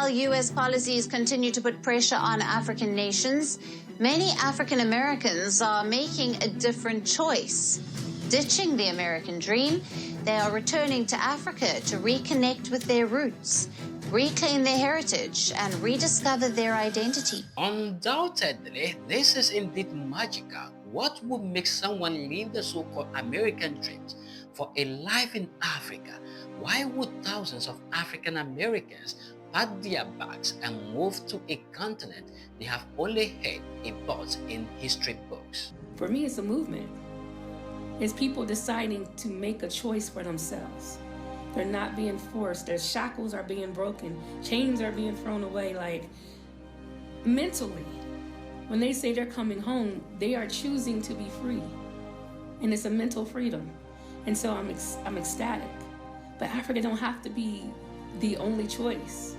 While U.S. policies continue to put pressure on African nations, many African Americans are making a different choice. Ditching the American dream, they are returning to Africa to reconnect with their roots, reclaim their heritage, and rediscover their identity. Undoubtedly, this is indeed magical. What would make someone leave the so-called American dreams for a life in Africa? Why would thousands of African Americans pack their bags and move to a continent they have only heard about in history books? For me, it's a movement. It's people deciding to make a choice for themselves. They're not being forced. Their shackles are being broken. Chains are being thrown away. Like, mentally, when they say they're coming home, they are choosing to be free. And it's a mental freedom. And so I'm ecstatic. But Africa don't have to be the only choice.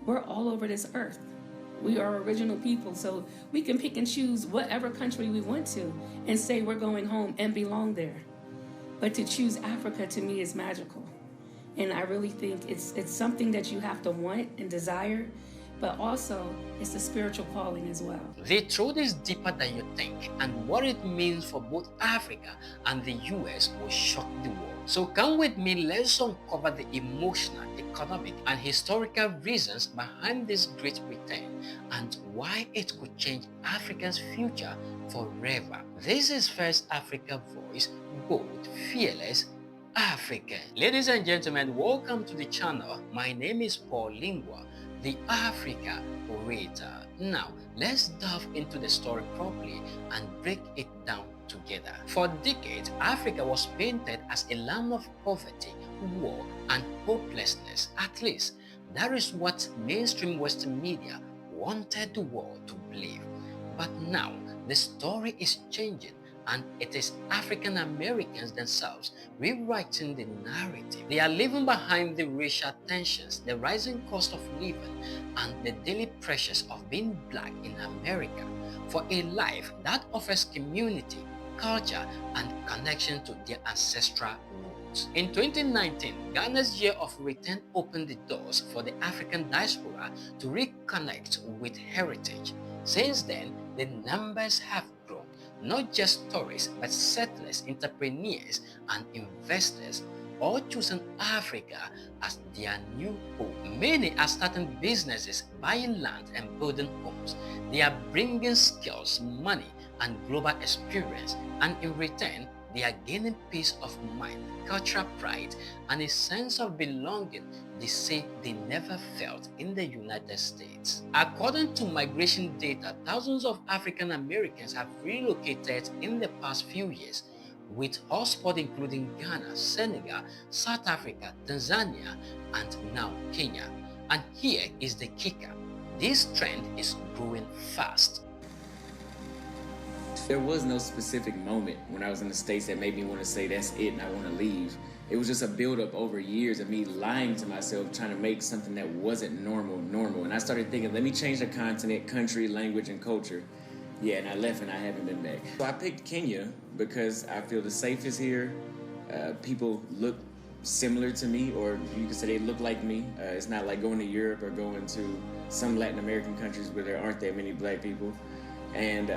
We're all over this earth. We are original people, so we can pick and choose whatever country we want to and say we're going home and belong there. But to choose Africa, to me, is magical. And I really think it's something that you have to want and desire, but also it's a spiritual calling as well. The truth is deeper than you think, and what it means for both Africa and the US will shock the world. So come with me, let's uncover the emotional, economic, and historical reasons behind this great return and why it could change Africa's future forever. This is First Africa Voice, bold, fearless, African. Ladies and gentlemen, welcome to the channel. My name is Paul Lingua, the Africa Orator. Now, let's delve into the story properly and break it down together. For decades, Africa was painted as a land of poverty, war, and hopelessness. At least, that is what mainstream Western media wanted the world to believe. But now, the story is changing, and it is African Americans themselves rewriting the narrative. They are leaving behind the racial tensions, the rising cost of living, and the daily pressures of being black in America for a life that offers community, culture, and connection to their ancestral roots. In 2019, Ghana's Year of Return opened the doors for the African diaspora to reconnect with heritage. Since then, the numbers have grown. Not just tourists, but settlers, entrepreneurs, and investors, all choosing Africa as their new home. Many are starting businesses, buying land, and building homes. They are bringing skills, money, and global experience, and in return, they are gaining peace of mind, cultural pride, and a sense of belonging they say they never felt in the United States. According to migration data, thousands of African Americans have relocated in the past few years, with hotspots including Ghana, Senegal, South Africa, Tanzania, and now Kenya. And here is the kicker: this trend is growing fast. There was no specific moment when I was in the States that made me want to say that's it and I want to leave. It was just a buildup over years of me lying to myself, trying to make something that wasn't normal. And I started thinking, let me change the continent, country, language, and culture. Yeah, and I left and I haven't been back. So I picked Kenya because I feel the safest here. People look similar to me, or you could say they look like me. It's not like going to Europe or going to some Latin American countries where there aren't that many black people. And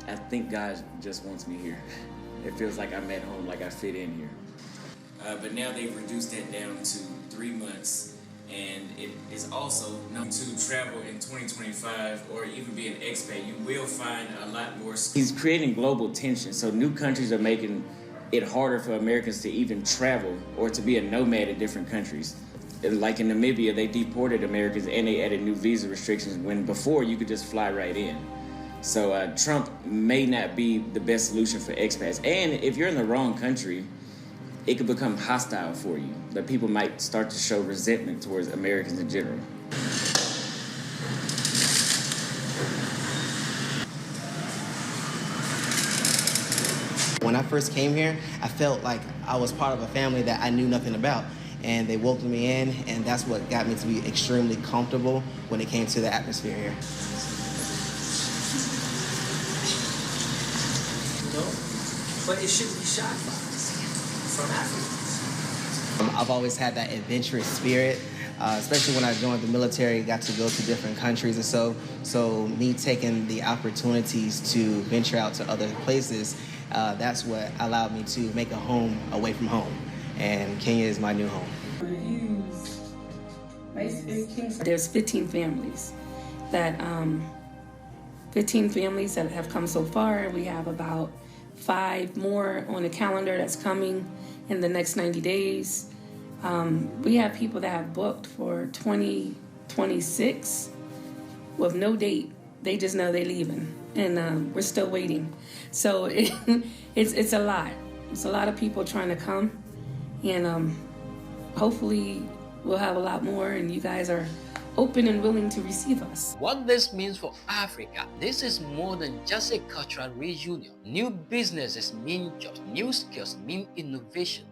I think God just wants me here. It feels like I'm at home, like I fit in here. But now they've reduced that down to 3 months, and it is also known to travel in 2025 or even be an expat. You will find a lot more. He's creating global tension, so new countries are making it harder for Americans to even travel or to be a nomad in different countries. Like in Namibia, they deported Americans and they added new visa restrictions when before you could just fly right in. So Trump may not be the best solution for expats. And if you're in the wrong country, it could become hostile for you. That people might start to show resentment towards Americans in general. When I first came here, I felt like I was part of a family that I knew nothing about. And they welcomed me in, and that's what got me to be extremely comfortable when it came to the atmosphere here. But it shouldn't be shy from Africans. I've always had that adventurous spirit. especially when I joined the military, got to go to different countries. And so me taking the opportunities to venture out to other places, that's what allowed me to make a home away from home. And Kenya is my new home. There's 15 families that 15 families that have come so far. We have about 5 more on the calendar that's coming in the next 90 days. We have people that have booked for 2026 with no date. They just know they're leaving, and we're still waiting. So it's a lot. It's a lot of people trying to come, and hopefully we'll have a lot more, and you guys are open and willing to receive us. What this means for Africa, this is more than just a cultural reunion. New businesses mean jobs, new skills mean innovation,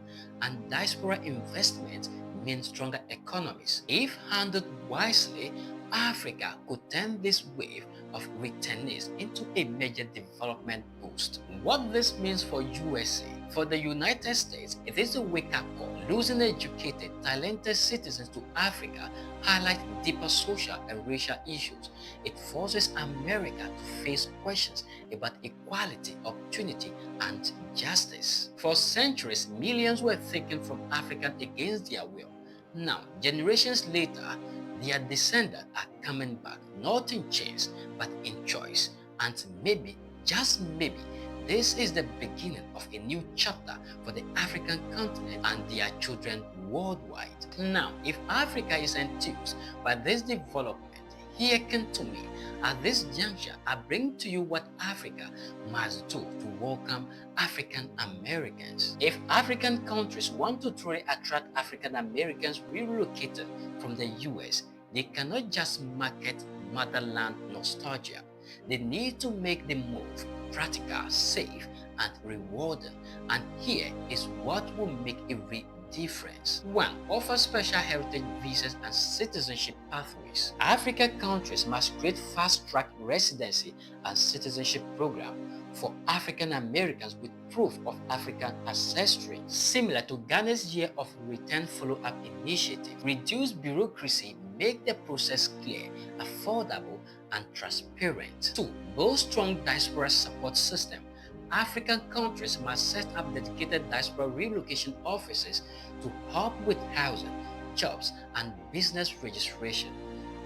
and diaspora investment means stronger economies. If handled wisely, Africa could turn this wave of returnees into a major development boost. What this means for USA, for the United States, it is a wake-up call. Losing educated, talented citizens to Africa highlight deeper social and racial issues. It forces America to face questions about equality, opportunity, and justice. For centuries, millions were taken from Africa against their will. Now, generations later, their descendants are coming back, not in chains, but in choice. And maybe, just maybe, this is the beginning of a new chapter for the African continent and their children worldwide. Now, if Africa is enthused by this development, hearken to me. At this juncture, I bring to you what Africa must do to welcome African Americans. If African countries want to truly attract African Americans relocated from the US, they cannot just market motherland nostalgia. They need to make the move practical, safe, and rewarding. And here is what will make a real difference. 1. Offer special heritage visas and citizenship pathways. African countries must create fast-track residency and citizenship program for African Americans with proof of African ancestry, similar to Ghana's Year of Return Follow-up Initiative. Reduce bureaucracy, make the process clear, affordable, and transparent. 2. Build strong diaspora support system. African countries must set up dedicated diaspora relocation offices to help with housing, jobs, and business registration.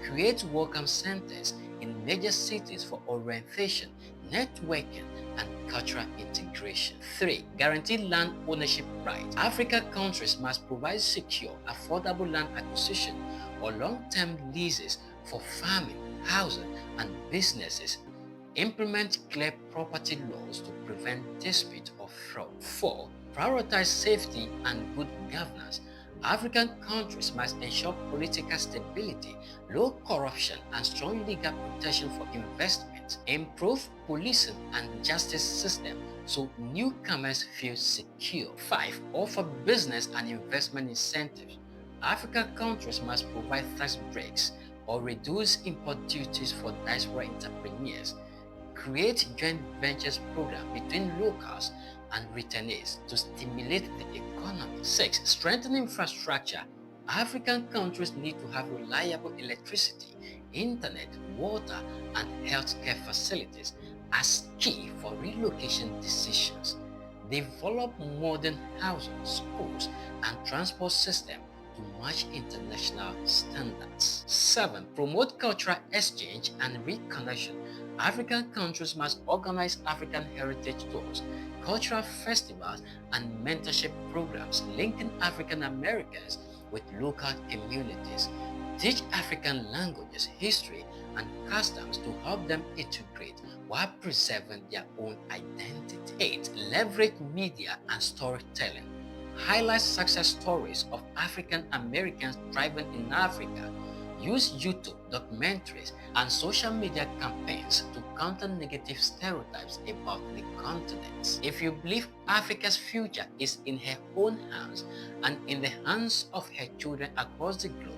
Create welcome centers in major cities for orientation, networking, and cultural integration. 3. Guarantee land ownership rights. African countries must provide secure, affordable land acquisition or long-term leases for farming, housing, and businesses. Implement clear property laws to prevent dispute or fraud. 4. Prioritize safety and good governance. African countries must ensure political stability, low corruption, and strong legal protection for investment. Improve policing and justice system so newcomers feel secure. 5. Offer business and investment incentives. African countries must provide tax breaks or reduce import duties for diaspora entrepreneurs. Create joint ventures program between locals and returnees to stimulate the economy. 6. Strengthen infrastructure. African countries need to have reliable electricity, internet, water, and healthcare facilities as key for relocation decisions. Develop modern housing, schools, and transport systems to match international standards. 7. Promote cultural exchange and reconnection. African countries must organize African heritage tours, cultural festivals, and mentorship programs linking African Americans with local communities. Teach African languages, history, and customs to help them integrate while preserving their own identity. 8. Leverage media and storytelling. Highlight success stories of African Americans thriving in Africa. Use YouTube, documentaries, and social media campaigns to counter negative stereotypes about the continent. If you believe Africa's future is in her own hands and in the hands of her children across the globe,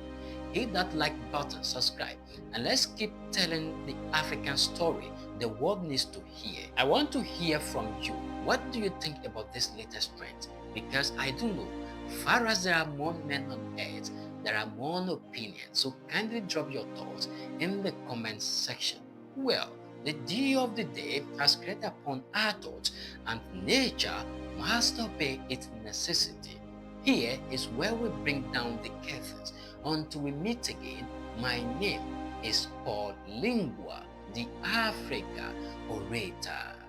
hit that like button, subscribe, and let's keep telling the African story the world needs to hear. I want to hear from you. What do you think about this latest trend? Because I do know, far as there are more men on earth, There are more opinions, so kindly drop your thoughts in the comment section. Well, the dew of the day has created upon our thoughts, and nature must obey its necessity. Here is where we bring down the curtains. Until we meet again, my name is Paul Lingua, the Africa Orator.